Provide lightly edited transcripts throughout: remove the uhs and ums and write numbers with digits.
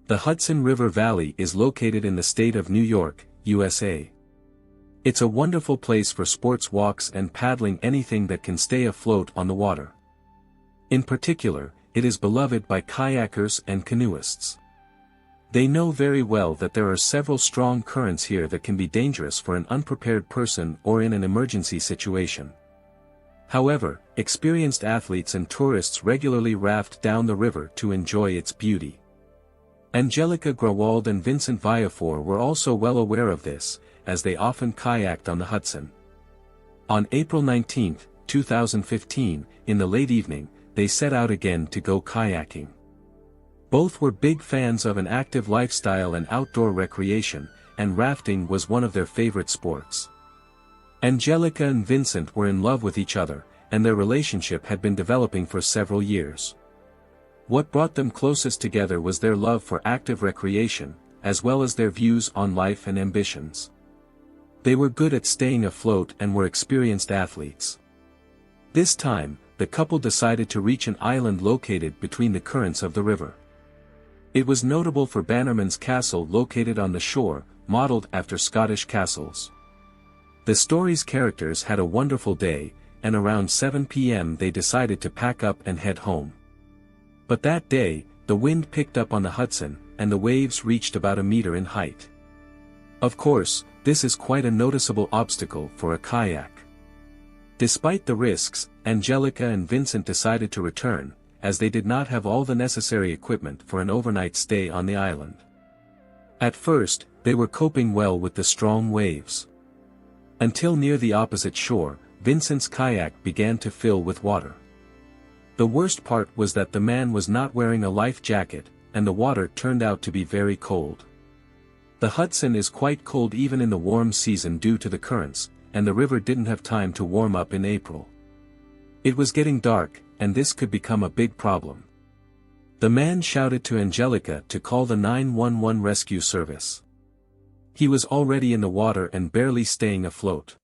The Hudson River Valley is located in the state of New York, USA. It's a wonderful place for sports walks and paddling anything that can stay afloat on the water. In particular, it is beloved by kayakers and canoeists. They know very well that there are several strong currents here that can be dangerous for an unprepared person or in an emergency situation. However, experienced athletes and tourists regularly raft down the river to enjoy its beauty. Angelica Grawald and Vincent Viafor were also well aware of this, as they often kayaked on the Hudson. On April 19, 2015, in the late evening, they set out again to go kayaking. Both were big fans of an active lifestyle and outdoor recreation, and rafting was one of their favorite sports. Angelica and Vincent were in love with each other, and their relationship had been developing for several years. What brought them closest together was their love for active recreation, as well as their views on life and ambitions. They were good at staying afloat and were experienced athletes. This time, the couple decided to reach an island located between the currents of the river. It was notable for Bannerman's Castle located on the shore, modeled after Scottish castles. The story's characters had a wonderful day, and around 7 p.m. they decided to pack up and head home. But that day, the wind picked up on the Hudson, and the waves reached about a meter in height. Of course, this is quite a noticeable obstacle for a kayak. Despite the risks, Angelica and Vincent decided to return, as they did not have all the necessary equipment for an overnight stay on the island. At first, they were coping well with the strong waves. Until near the opposite shore, Vincent's kayak began to fill with water. The worst part was that the man was not wearing a life jacket, and the water turned out to be very cold. The Hudson is quite cold even in the warm season due to the currents, and the river didn't have time to warm up in April. It was getting dark, and this could become a big problem. The man shouted to Angelica to call the 911 rescue service. He was already in the water and barely staying afloat.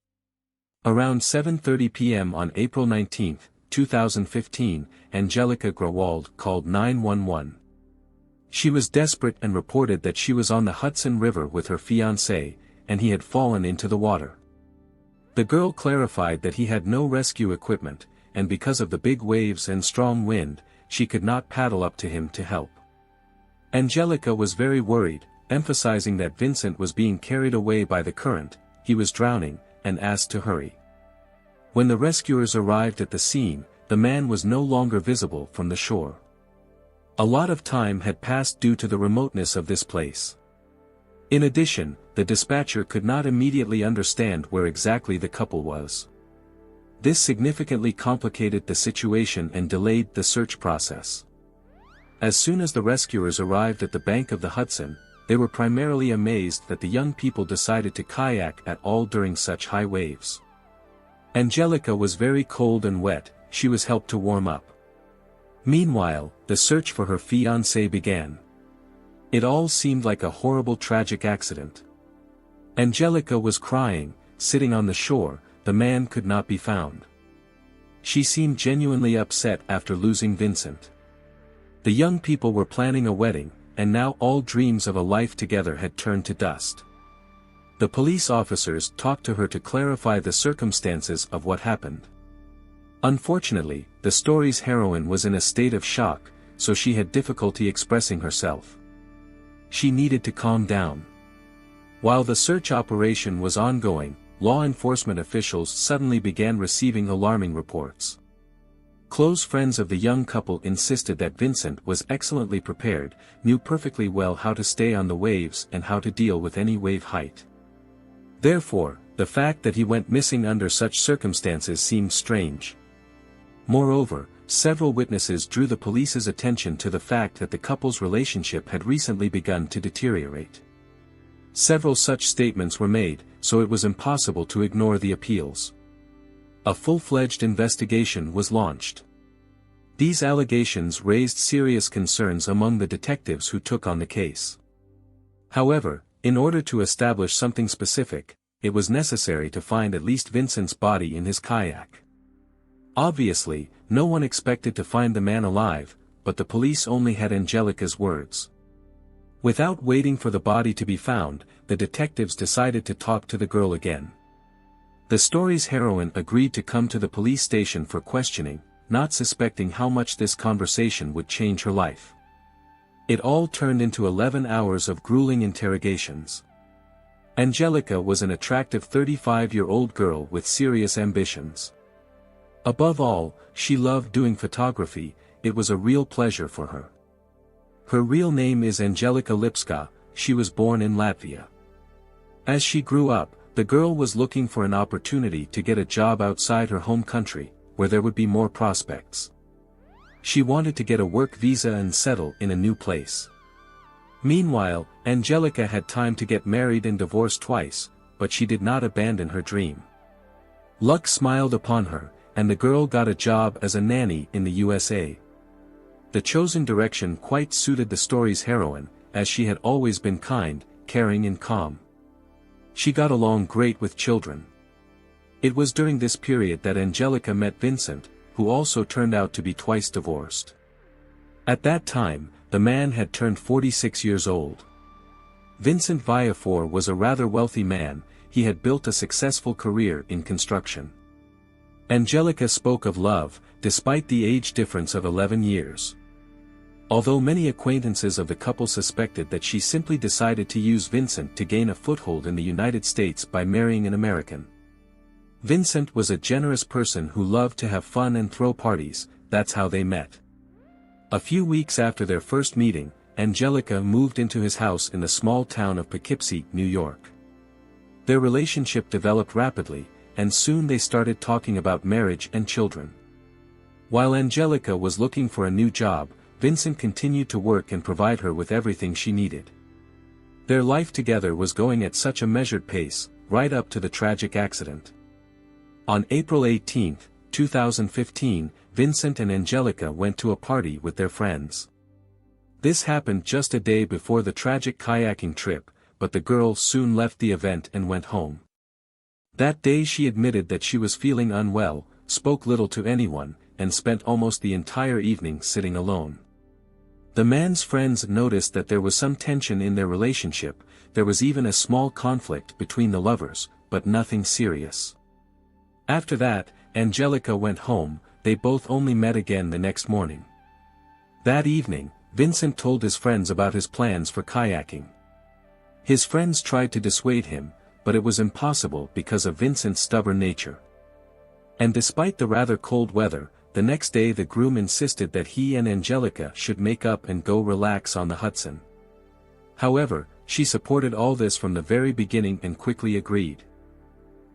Around 7:30 p.m. on April 19, 2015, Angelica Grawald called 911. She was desperate and reported that she was on the Hudson River with her fiancé, and he had fallen into the water. The girl clarified that he had no rescue equipment, and because of the big waves and strong wind, she could not paddle up to him to help. Angelica was very worried, emphasizing that Vincent was being carried away by the current, he was drowning, and asked to hurry. When the rescuers arrived at the scene, the man was no longer visible from the shore. A lot of time had passed due to the remoteness of this place. In addition, the dispatcher could not immediately understand where exactly the couple was. This significantly complicated the situation and delayed the search process. As soon as the rescuers arrived at the bank of the Hudson, they were primarily amazed that the young people decided to kayak at all during such high waves. Angelica was very cold and wet, she was helped to warm up. Meanwhile, the search for her fiancé began. It all seemed like a horrible tragic accident. Angelica was crying, sitting on the shore, the man could not be found. She seemed genuinely upset after losing Vincent. The young people were planning a wedding, and now all dreams of a life together had turned to dust. The police officers talked to her to clarify the circumstances of what happened. Unfortunately, the story's heroine was in a state of shock, so she had difficulty expressing herself. She needed to calm down. While the search operation was ongoing, law enforcement officials suddenly began receiving alarming reports. Close friends of the young couple insisted that Vincent was excellently prepared, knew perfectly well how to stay on the waves and how to deal with any wave height. Therefore, the fact that he went missing under such circumstances seemed strange. Moreover, several witnesses drew the police's attention to the fact that the couple's relationship had recently begun to deteriorate. Several such statements were made, so it was impossible to ignore the appeals. A full-fledged investigation was launched. These allegations raised serious concerns among the detectives who took on the case. However, in order to establish something specific, it was necessary to find at least Vincent's body in his kayak. Obviously, no one expected to find the man alive, but the police only had Angelica's words. Without waiting for the body to be found, the detectives decided to talk to the girl again. The story's heroine agreed to come to the police station for questioning, not suspecting how much this conversation would change her life. It all turned into 11 hours of grueling interrogations. Angelica was an attractive 35-year-old girl with serious ambitions. Above all, she loved doing photography. It was a real pleasure for her. Her real name is Angelica Lipska. She was born in Latvia. As she grew up, the girl was looking for an opportunity to get a job outside her home country, where there would be more prospects. She wanted to get a work visa and settle in a new place. Meanwhile, Angelica had time to get married and divorced twice, but she did not abandon her dream. Luck smiled upon her, and the girl got a job as a nanny in the USA. The chosen direction quite suited the story's heroine, as she had always been kind, caring and calm. She got along great with children. It was during this period that Angelica met Vincent, who also turned out to be twice divorced. At that time, the man had turned 46 years old. Vincent Tiaffay was a rather wealthy man. He had built a successful career in construction. Angelica spoke of love, despite the age difference of 11 years. Although many acquaintances of the couple suspected that she simply decided to use Vincent to gain a foothold in the United States by marrying an American. Vincent was a generous person who loved to have fun and throw parties. That's how they met. A few weeks after their first meeting, Angelica moved into his house in the small town of Poughkeepsie, New York. Their relationship developed rapidly, and soon they started talking about marriage and children. While Angelica was looking for a new job, Vincent continued to work and provide her with everything she needed. Their life together was going at such a measured pace, right up to the tragic accident. On April 18, 2015, Vincent and Angelica went to a party with their friends. This happened just a day before the tragic kayaking trip, but the girl soon left the event and went home. That day she admitted that she was feeling unwell, spoke little to anyone, and spent almost the entire evening sitting alone. The man's friends noticed that there was some tension in their relationship. There was even a small conflict between the lovers, but nothing serious. After that, Angelica went home. They both only met again the next morning. That evening, Vincent told his friends about his plans for kayaking. His friends tried to dissuade him, but it was impossible because of Vincent's stubborn nature. And despite the rather cold weather, the next day the groom insisted that he and Angelica should make up and go relax on the Hudson. However, she supported all this from the very beginning and quickly agreed.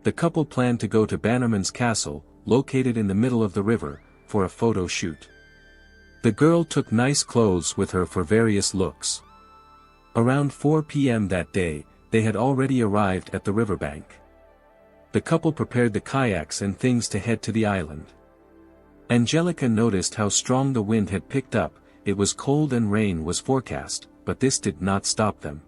The couple planned to go to Bannerman's Castle, located in the middle of the river, for a photo shoot. The girl took nice clothes with her for various looks. Around 4 p.m. that day, they had already arrived at the riverbank. The couple prepared the kayaks and things to head to the island. Angelica noticed how strong the wind had picked up. It was cold and rain was forecast, but this did not stop them.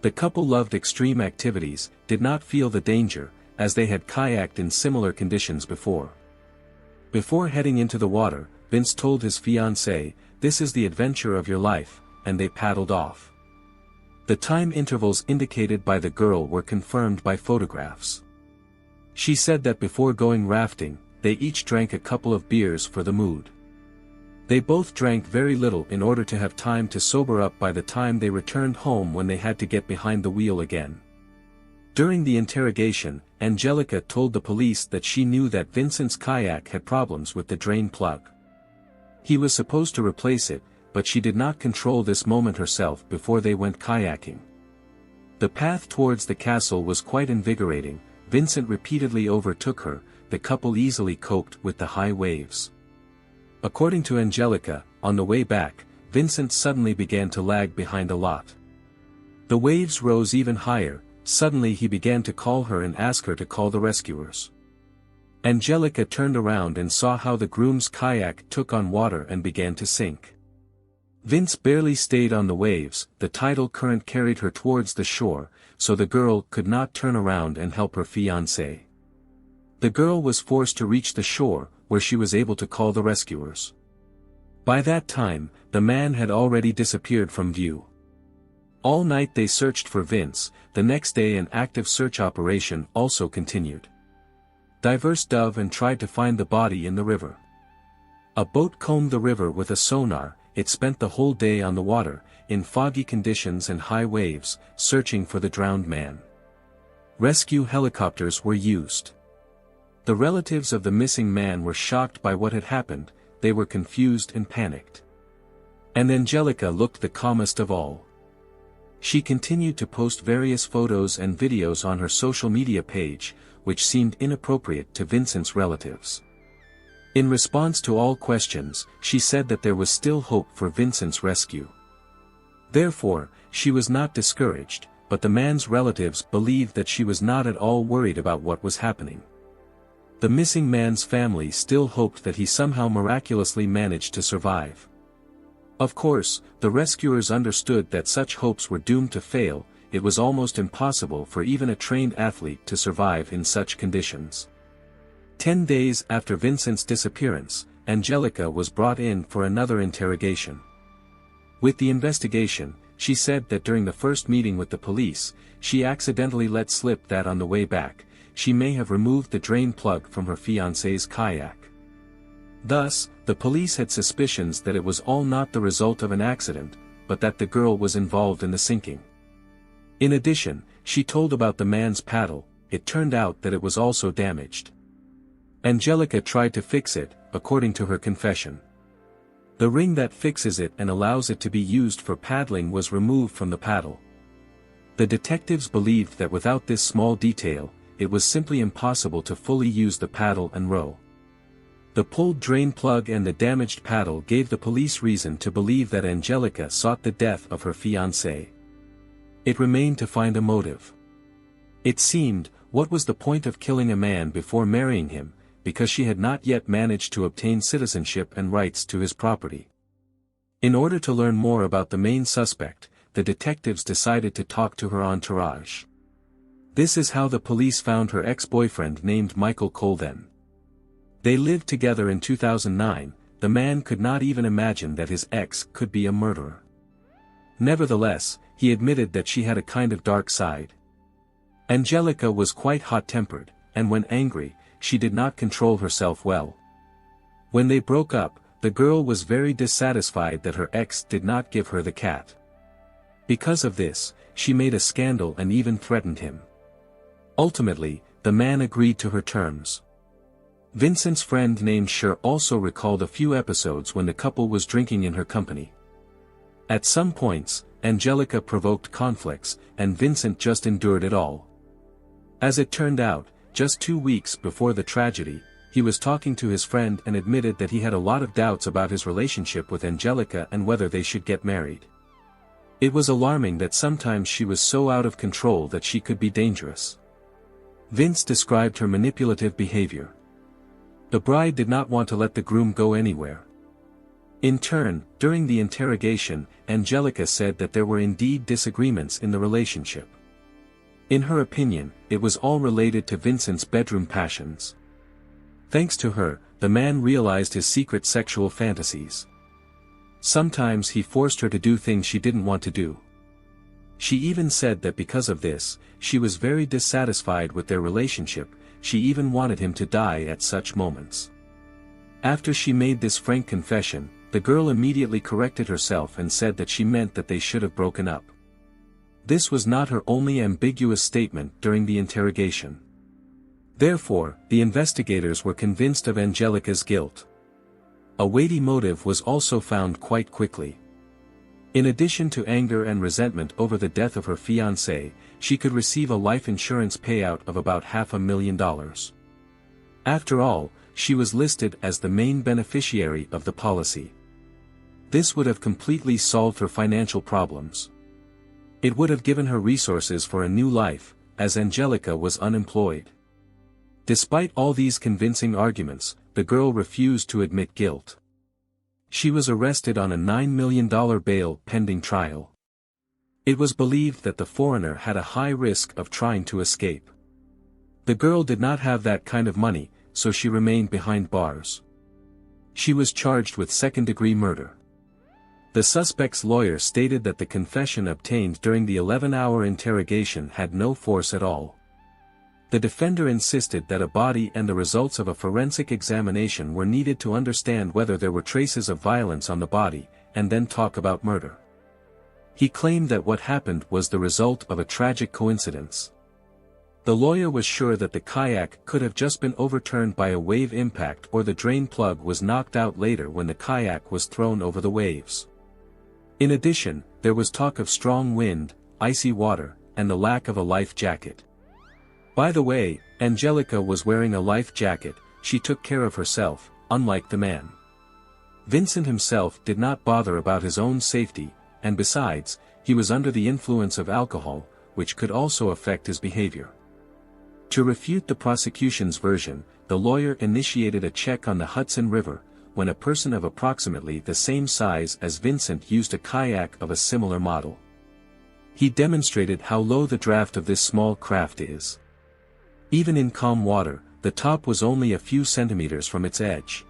The couple loved extreme activities, did not feel the danger, as they had kayaked in similar conditions before. Before heading into the water, Vince told his fiancée, "This is the adventure of your life," and they paddled off. The time intervals indicated by the girl were confirmed by photographs. She said that before going rafting, they each drank a couple of beers for the mood. They both drank very little in order to have time to sober up by the time they returned home when they had to get behind the wheel again. During the interrogation, Angelica told the police that she knew that Vincent's kayak had problems with the drain plug. He was supposed to replace it, but she did not control this moment herself before they went kayaking. The path towards the castle was quite invigorating. Vincent repeatedly overtook her. The couple easily coped with the high waves. According to Angelica, on the way back, Vincent suddenly began to lag behind a lot. The waves rose even higher. Suddenly he began to call her and ask her to call the rescuers. Angelica turned around and saw how the groom's kayak took on water and began to sink. Vince barely stayed on the waves. The tidal current carried her towards the shore, so the girl could not turn around and help her fiancé. The girl was forced to reach the shore, where she was able to call the rescuers. By that time, the man had already disappeared from view. All night they searched for Vince. The next day an active search operation also continued. Divers dove and tried to find the body in the river. A boat combed the river with a sonar. It spent the whole day on the water, in foggy conditions and high waves, searching for the drowned man. Rescue helicopters were used. The relatives of the missing man were shocked by what had happened. They were confused and panicked. And Angelica looked the calmest of all. She continued to post various photos and videos on her social media page, which seemed inappropriate to Vincent's relatives. In response to all questions, she said that there was still hope for Vincent's rescue. Therefore, she was not discouraged, but the man's relatives believed that she was not at all worried about what was happening. The missing man's family still hoped that he somehow miraculously managed to survive. Of course, the rescuers understood that such hopes were doomed to fail. It was almost impossible for even a trained athlete to survive in such conditions. 10 days after Vincent's disappearance, Angelica was brought in for another interrogation. With the investigation, she said that during the first meeting with the police, she accidentally let slip that on the way back, she may have removed the drain plug from her fiancé's kayak. Thus, the police had suspicions that it was all not the result of an accident, but that the girl was involved in the sinking. In addition, she told about the man's paddle. It turned out that it was also damaged. Angelica tried to fix it, according to her confession. The ring that fixes it and allows it to be used for paddling was removed from the paddle. The detectives believed that without this small detail, it was simply impossible to fully use the paddle and row. The pulled drain plug and the damaged paddle gave the police reason to believe that Angelica sought the death of her fiancé. It remained to find a motive. It seemed, what was the point of killing a man before marrying him, because she had not yet managed to obtain citizenship and rights to his property. In order to learn more about the main suspect, the detectives decided to talk to her entourage. This is how the police found her ex-boyfriend named Michael Colden. They lived together in 2009. The man could not even imagine that his ex could be a murderer. Nevertheless, he admitted that she had a kind of dark side. Angelica was quite hot-tempered, and when angry, she did not control herself well. When they broke up, the girl was very dissatisfied that her ex did not give her the cat. Because of this, she made a scandal and even threatened him. Ultimately, the man agreed to her terms. Vincent's friend named Cher also recalled a few episodes when the couple was drinking in her company. At some points, Angelica provoked conflicts, and Vincent just endured it all. As it turned out, just 2 weeks before the tragedy, he was talking to his friend and admitted that he had a lot of doubts about his relationship with Angelica and whether they should get married. It was alarming that sometimes she was so out of control that she could be dangerous. Vince described her manipulative behavior. The bride did not want to let the groom go anywhere. In turn, during the interrogation, Angelica said that there were indeed disagreements in the relationship. In her opinion, it was all related to Vincent's bedroom passions. Thanks to her, the man realized his secret sexual fantasies. Sometimes he forced her to do things she didn't want to do. She even said that because of this, she was very dissatisfied with their relationship. She even wanted him to die at such moments. After she made this frank confession, the girl immediately corrected herself and said that she meant that they should have broken up. This was not her only ambiguous statement during the interrogation. Therefore, the investigators were convinced of Angelica's guilt. A weighty motive was also found quite quickly. In addition to anger and resentment over the death of her fiancé, she could receive a life insurance payout of about $500,000. After all, she was listed as the main beneficiary of the policy. This would have completely solved her financial problems. It would have given her resources for a new life, as Angelica was unemployed. Despite all these convincing arguments, the girl refused to admit guilt. She was arrested on a $9 million bail pending trial. It was believed that the foreigner had a high risk of trying to escape. The girl did not have that kind of money, so she remained behind bars. She was charged with second-degree murder. The suspect's lawyer stated that the confession obtained during the 11-hour interrogation had no force at all. The defender insisted that a body and the results of a forensic examination were needed to understand whether there were traces of violence on the body, and then talk about murder. He claimed that what happened was the result of a tragic coincidence. The lawyer was sure that the kayak could have just been overturned by a wave impact or the drain plug was knocked out later when the kayak was thrown over the waves. In addition, there was talk of strong wind, icy water, and the lack of a life jacket. By the way, Angelica was wearing a life jacket. She took care of herself, unlike the man. Vincent himself did not bother about his own safety, and besides, he was under the influence of alcohol, which could also affect his behavior. To refute the prosecution's version, the lawyer initiated a check on the Hudson River, when a person of approximately the same size as Vincent used a kayak of a similar model. He demonstrated how low the draft of this small craft is. Even in calm water, the top was only a few centimeters from its edge.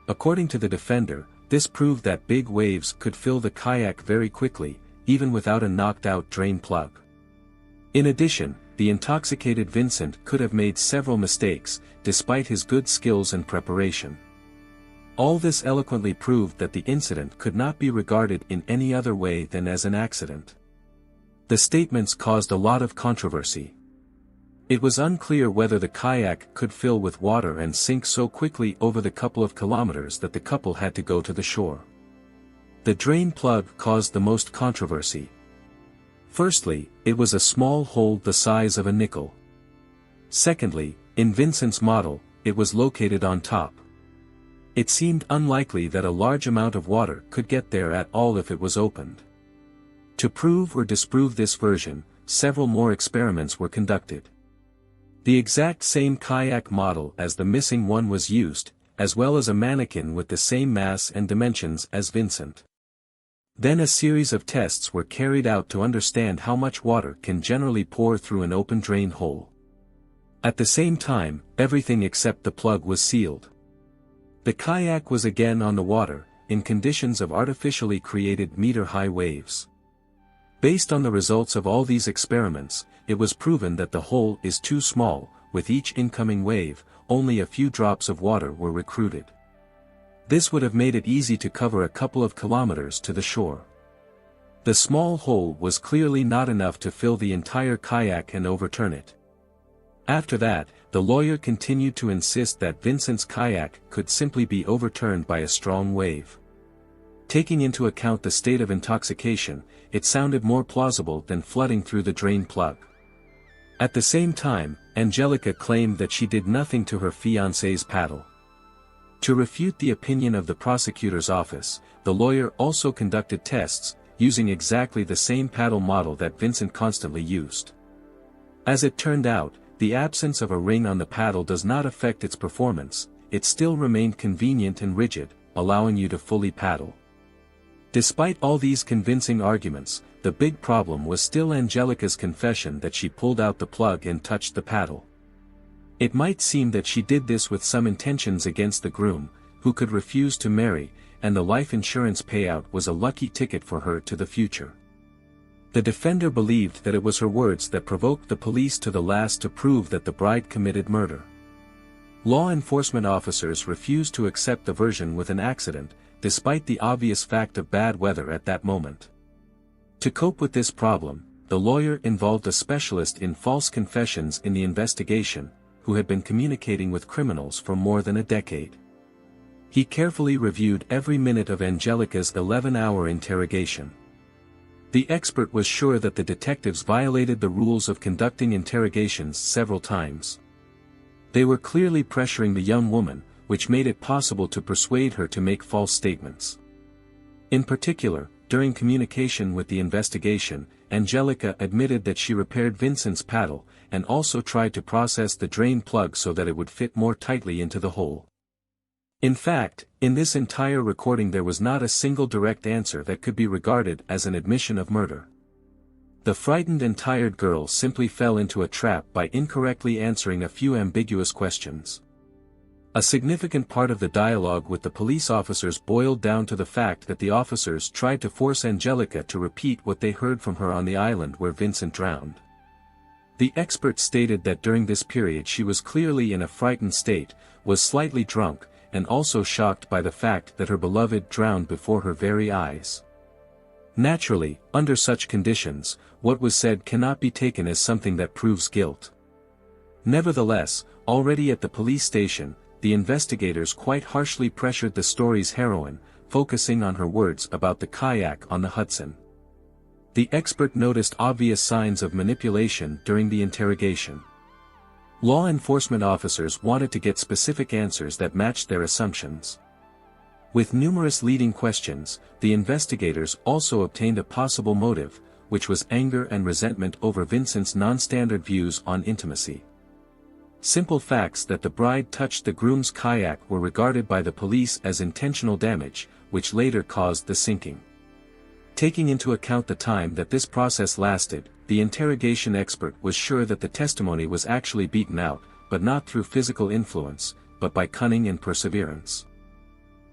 According to the defender, this proved that big waves could fill the kayak very quickly, even without a knocked-out drain plug. In addition, the intoxicated Vincent could have made several mistakes, despite his good skills and preparation. All this eloquently proved that the incident could not be regarded in any other way than as an accident. The statements caused a lot of controversy. It was unclear whether the kayak could fill with water and sink so quickly over the couple of kilometers that the couple had to go to the shore. The drain plug caused the most controversy. Firstly, it was a small hole the size of a nickel. Secondly, in Vincent's model, it was located on top. It seemed unlikely that a large amount of water could get there at all if it was opened. To prove or disprove this version, several more experiments were conducted. The exact same kayak model as the missing one was used, as well as a mannequin with the same mass and dimensions as Vincent. Then a series of tests were carried out to understand how much water can generally pour through an open drain hole. At the same time, everything except the plug was sealed. The kayak was again on the water, in conditions of artificially created meter-high waves. Based on the results of all these experiments, it was proven that the hole is too small. With each incoming wave, only a few drops of water were recruited. This would have made it easy to cover a couple of kilometers to the shore. The small hole was clearly not enough to fill the entire kayak and overturn it. After that, the lawyer continued to insist that Vincent's kayak could simply be overturned by a strong wave. Taking into account the state of intoxication, it sounded more plausible than flooding through the drain plug. At the same time, Angelica claimed that she did nothing to her fiancé's paddle. To refute the opinion of the prosecutor's office, the lawyer also conducted tests, using exactly the same paddle model that Vincent constantly used. As it turned out, the absence of a ring on the paddle does not affect its performance. It still remained convenient and rigid, allowing you to fully paddle. Despite all these convincing arguments, the big problem was still Angelica's confession that she pulled out the plug and touched the paddle. It might seem that she did this with some intentions against the groom, who could refuse to marry, and the life insurance payout was a lucky ticket for her to the future. The defender believed that it was her words that provoked the police to the last to prove that the bride committed murder. Law enforcement officers refused to accept the version with an accident, despite the obvious fact of bad weather at that moment. To cope with this problem, the lawyer involved a specialist in false confessions in the investigation, who had been communicating with criminals for more than a decade. He carefully reviewed every minute of Angelica's 11-hour interrogation. The expert was sure that the detectives violated the rules of conducting interrogations several times. They were clearly pressuring the young woman, which made it possible to persuade her to make false statements. In particular, during communication with the investigation, Angelica admitted that she repaired Vincent's paddle, and also tried to process the drain plug so that it would fit more tightly into the hole. In fact, in this entire recording there was not a single direct answer that could be regarded as an admission of murder. The frightened and tired girl simply fell into a trap by incorrectly answering a few ambiguous questions. A significant part of the dialogue with the police officers boiled down to the fact that the officers tried to force Angelica to repeat what they heard from her on the island where Vincent drowned. The expert stated that during this period she was clearly in a frightened state, was slightly drunk, and also shocked by the fact that her beloved drowned before her very eyes. Naturally, under such conditions, what was said cannot be taken as something that proves guilt. Nevertheless, already at the police station, the investigators quite harshly pressured the story's heroine, focusing on her words about the kayak on the Hudson. The expert noticed obvious signs of manipulation during the interrogation. Law enforcement officers wanted to get specific answers that matched their assumptions. With numerous leading questions, the investigators also obtained a possible motive, which was anger and resentment over Vincent's non-standard views on intimacy. Simple facts that the bride touched the groom's kayak were regarded by the police as intentional damage, which later caused the sinking. Taking into account the time that this process lasted, the interrogation expert was sure that the testimony was actually beaten out, but not through physical influence, but by cunning and perseverance.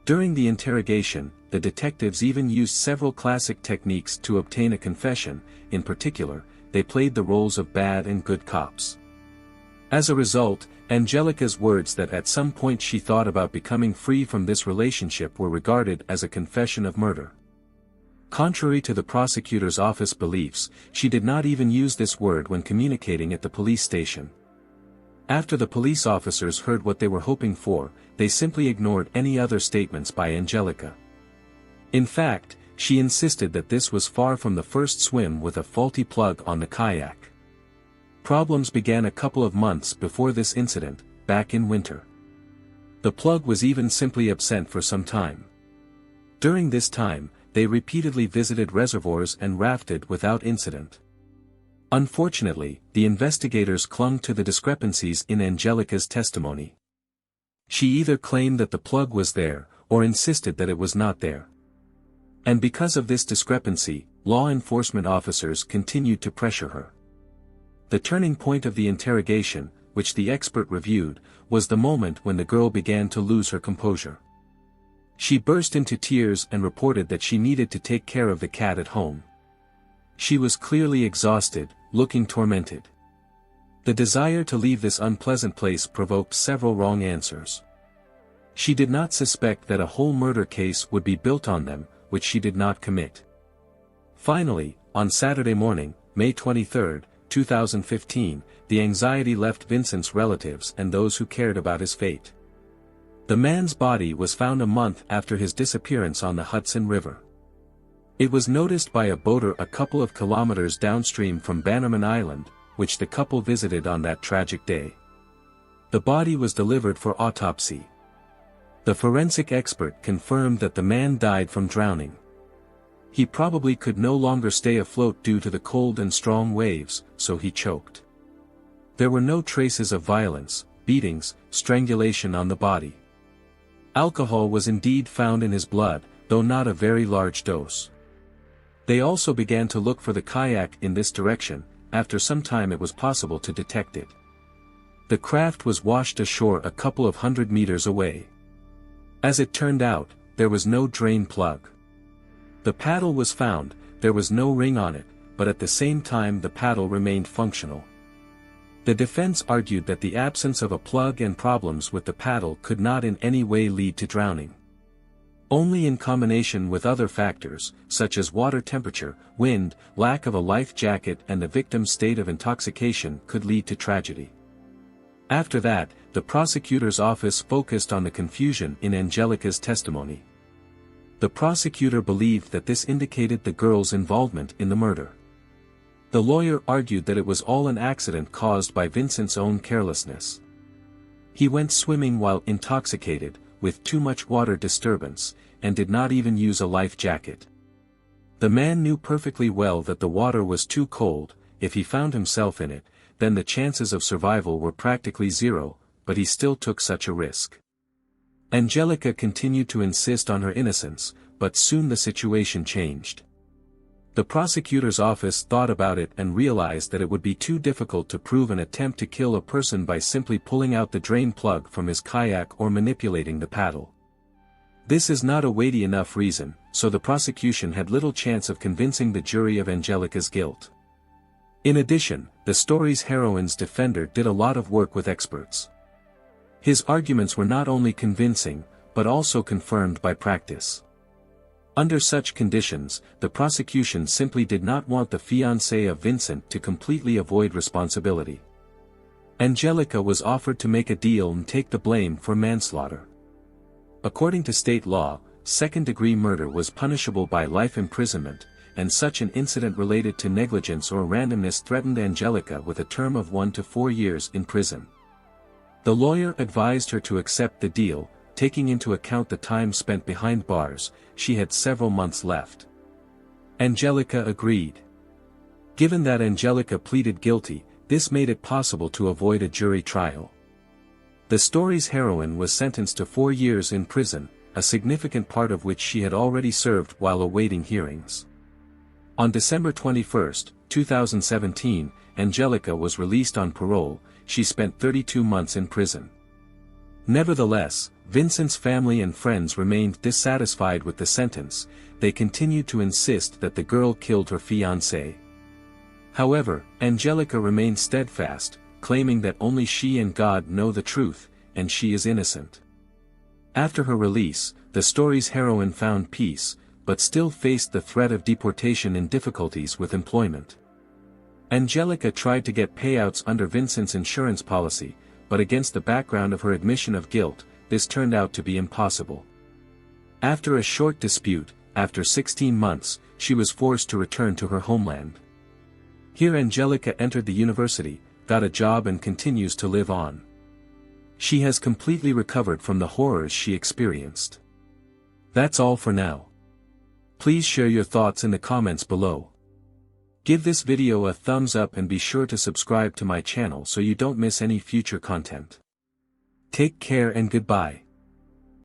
During the interrogation, the detectives even used several classic techniques to obtain a confession. In particular, they played the roles of bad and good cops. As a result, Angelica's words that at some point she thought about becoming free from this relationship were regarded as a confession of murder. Contrary to the prosecutor's office beliefs, she did not even use this word when communicating at the police station. After the police officers heard what they were hoping for, they simply ignored any other statements by Angelica. In fact, she insisted that this was far from the first swim with a faulty plug on the kayak. Problems began a couple of months before this incident, back in winter. The plug was even simply absent for some time. During this time, they repeatedly visited reservoirs and rafted without incident. Unfortunately, the investigators clung to the discrepancies in Angelica's testimony. She either claimed that the plug was there, or insisted that it was not there. And because of this discrepancy, law enforcement officers continued to pressure her. The turning point of the interrogation, which the expert reviewed, was the moment when the girl began to lose her composure. She burst into tears and reported that she needed to take care of the cat at home. She was clearly exhausted, looking tormented. The desire to leave this unpleasant place provoked several wrong answers. She did not suspect that a whole murder case would be built on them, which she did not commit. Finally, on Saturday morning, May 23, 2015, the anxiety left Vincent's relatives and those who cared about his fate. The man's body was found a month after his disappearance on the Hudson River. It was noticed by a boater a couple of kilometers downstream from Bannerman Island, which the couple visited on that tragic day. The body was delivered for autopsy. The forensic expert confirmed that the man died from drowning. He probably could no longer stay afloat due to the cold and strong waves, so he choked. There were no traces of violence, beatings, strangulation on the body. Alcohol was indeed found in his blood, though not a very large dose. They also began to look for the kayak in this direction. After some time it was possible to detect it. The craft was washed ashore a couple of 100 meters away. As it turned out, there was no drain plug. The paddle was found, there was no ring on it, but at the same time the paddle remained functional. The defense argued that the absence of a plug and problems with the paddle could not in any way lead to drowning. Only in combination with other factors, such as water temperature, wind, lack of a life jacket and the victim's state of intoxication could lead to tragedy. After that, the prosecutor's office focused on the confusion in Angelica's testimony. The prosecutor believed that this indicated the girl's involvement in the murder. The lawyer argued that it was all an accident caused by Vincent's own carelessness. He went swimming while intoxicated, with too much water disturbance, and did not even use a life jacket. The man knew perfectly well that the water was too cold. If he found himself in it, then the chances of survival were practically zero, but he still took such a risk. Angelica continued to insist on her innocence, but soon the situation changed. The prosecutor's office thought about it and realized that it would be too difficult to prove an attempt to kill a person by simply pulling out the drain plug from his kayak or manipulating the paddle. This is not a weighty enough reason, so the prosecution had little chance of convincing the jury of Angelica's guilt. In addition, the story's heroine's defender did a lot of work with experts. His arguments were not only convincing, but also confirmed by practice. Under such conditions, the prosecution simply did not want the fiancé of Vincent to completely avoid responsibility. Angelica was offered to make a deal and take the blame for manslaughter. According to state law, second-degree murder was punishable by life imprisonment, and such an incident related to negligence or randomness threatened Angelica with a term of 1 to 4 years in prison. The lawyer advised her to accept the deal, taking into account the time spent behind bars. She had several months left. Angelica agreed. Given that Angelica pleaded guilty, this made it possible to avoid a jury trial. The story's heroine was sentenced to 4 years in prison, a significant part of which she had already served while awaiting hearings. On December 21, 2017, Angelica was released on parole. She spent 32 months in prison. Nevertheless, Vincent's family and friends remained dissatisfied with the sentence. They continued to insist that the girl killed her fiancé. However, Angelica remained steadfast, claiming that only she and God know the truth, and she is innocent. After her release, the story's heroine found peace, but still faced the threat of deportation and difficulties with employment. Angelica tried to get payouts under Vincent's insurance policy, but against the background of her admission of guilt, this turned out to be impossible. After a short dispute, after 16 months, she was forced to return to her homeland. Here Angelica entered the university, got a job and continues to live on. She has completely recovered from the horrors she experienced. That's all for now. Please share your thoughts in the comments below. Give this video a thumbs up and be sure to subscribe to my channel so you don't miss any future content. Take care and goodbye.